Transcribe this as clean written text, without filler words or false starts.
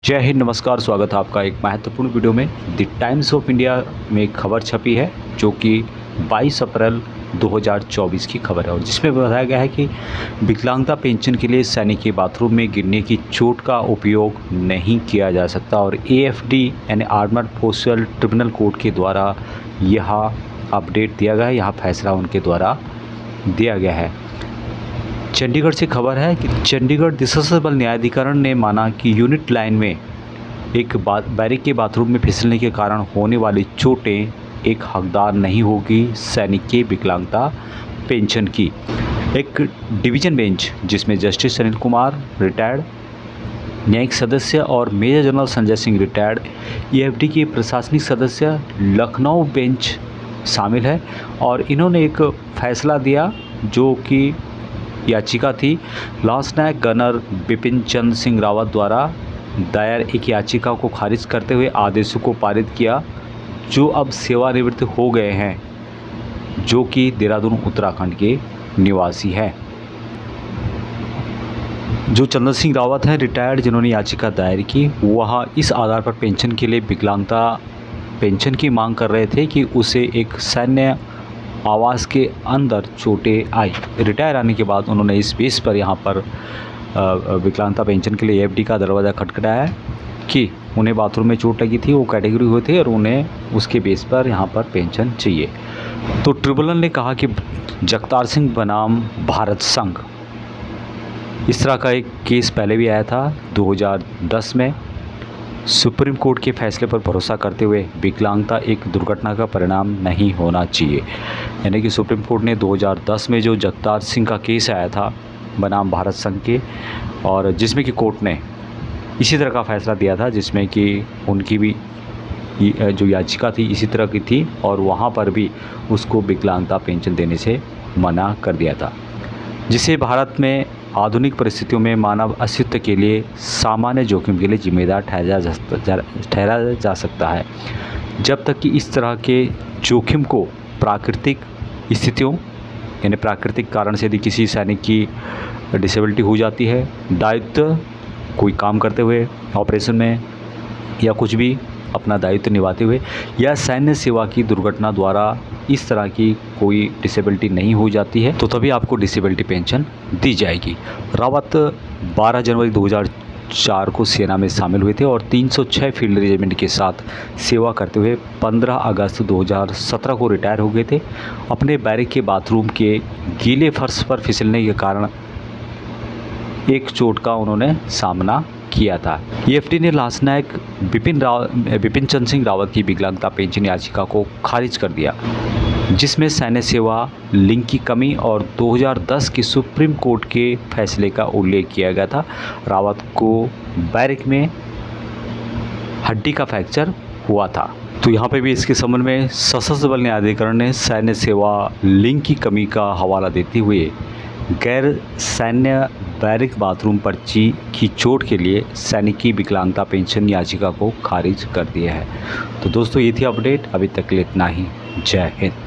जय हिंद, नमस्कार। स्वागत है आपका एक महत्वपूर्ण वीडियो में। द टाइम्स ऑफ इंडिया में एक खबर छपी है जो कि 22 अप्रैल 2024 की खबर है और जिसमें बताया गया है कि विकलांगता पेंशन के लिए सैनिक के बाथरूम में गिरने की चोट का उपयोग नहीं किया जा सकता और एएफडी यानी आर्मर्ड फोर्सेस ट्रिब्यूनल कोर्ट के द्वारा यह अपडेट दिया गया है, यह फैसला उनके द्वारा दिया गया है। चंडीगढ़ से खबर है कि चंडीगढ़ सशस्त्र बल न्यायाधिकरण ने माना कि यूनिट लाइन में एक बैरिक के बाथरूम में फिसलने के कारण होने वाली चोटें एक हकदार नहीं होगी सैनिक के विकलांगता पेंशन की। एक डिवीजन बेंच जिसमें जस्टिस अनिल कुमार रिटायर्ड न्यायिक सदस्य और major general Sanjay Singh retired AFD के प्रशासनिक सदस्य लखनऊ बेंच शामिल है और इन्होंने एक फैसला दिया जो कि याचिका थी लांस नायक गनर बिपिन चंद्र सिंह रावत द्वारा दायर एक याचिका को खारिज करते हुए आदेशों को पारित किया जो अब सेवानिवृत्त हो गए हैं, जो कि देहरादून उत्तराखंड के निवासी हैं। जो चंद्र सिंह रावत हैं रिटायर्ड, जिन्होंने याचिका दायर की, वह इस आधार पर पेंशन के लिए विकलांगता पेंशन की मांग कर रहे थे कि उसे एक सैन्य आवास के अंदर चोटें आई। रिटायर आने के बाद उन्होंने इस बेस पर यहाँ पर विकलांगता पेंशन के लिए एएफडी का दरवाज़ा खटखटाया कि उन्हें बाथरूम में चोट लगी थी, वो कैटेगरी हुए थे और उन्हें उसके बेस पर यहाँ पर पेंशन चाहिए। तो ट्रिब्यूनल ने कहा कि जगतार सिंह बनाम भारत संघ, इस तरह का एक केस पहले भी आया था 2010 में। सुप्रीम कोर्ट के फैसले पर भरोसा करते हुए विकलांगता एक दुर्घटना का परिणाम नहीं होना चाहिए। यानी कि सुप्रीम कोर्ट ने 2010 में जो जगतार सिंह का केस आया था बनाम भारत संघ के, और जिसमें कि कोर्ट ने इसी तरह का फैसला दिया था, जिसमें कि उनकी भी जो याचिका थी इसी तरह की थी और वहाँ पर भी उसको विकलांगता पेंशन देने से मना कर दिया था, जिसे भारत में आधुनिक परिस्थितियों में मानव अस्तित्व के लिए सामान्य जोखिम के लिए जिम्मेदार ठहरा जा सकता है, जब तक कि इस तरह के जोखिम को प्राकृतिक स्थितियों यानी प्राकृतिक कारण से यदि किसी सैनिक की डिसेबिलिटी हो जाती है, दायित्व कोई काम करते हुए ऑपरेशन में या कुछ भी अपना दायित्व निभाते हुए या सैन्य सेवा की दुर्घटना द्वारा इस तरह की कोई डिसेबिलिटी नहीं हो जाती है, तो तभी आपको डिसेबिलिटी पेंशन दी जाएगी। रावत 12 जनवरी 2004 को सेना में शामिल हुए थे और 306 फील्ड रेजिमेंट के साथ सेवा करते हुए 15 अगस्त 2017 को रिटायर हो गए थे। अपने बैरक के बाथरूम के गीले फर्श पर फिसलने के कारण एक चोट का उन्होंने सामना किया था। एएफडी ने लांस नायक बिपिन चंद्र सिंह रावत की विकलांगता पेंशन याचिका को खारिज कर दिया, जिसमें सैन्य सेवा लिंक की कमी और 2010 के सुप्रीम कोर्ट के फैसले का उल्लेख किया गया था। रावत को बैरक में हड्डी का फ्रैक्चर हुआ था। तो यहाँ पे भी इसके संबंध में सशस्त्र बल न्यायाधिकरण ने सैन्य सेवा लिंक की कमी का हवाला देते हुए गैर सैन्य बैरक बाथरूम पर की चोट के लिए सैनिक की विकलांगता पेंशन याचिका को खारिज कर दिया है। तो दोस्तों, ये थी अपडेट, अभी तक के लिए इतना ही। जय हिंद।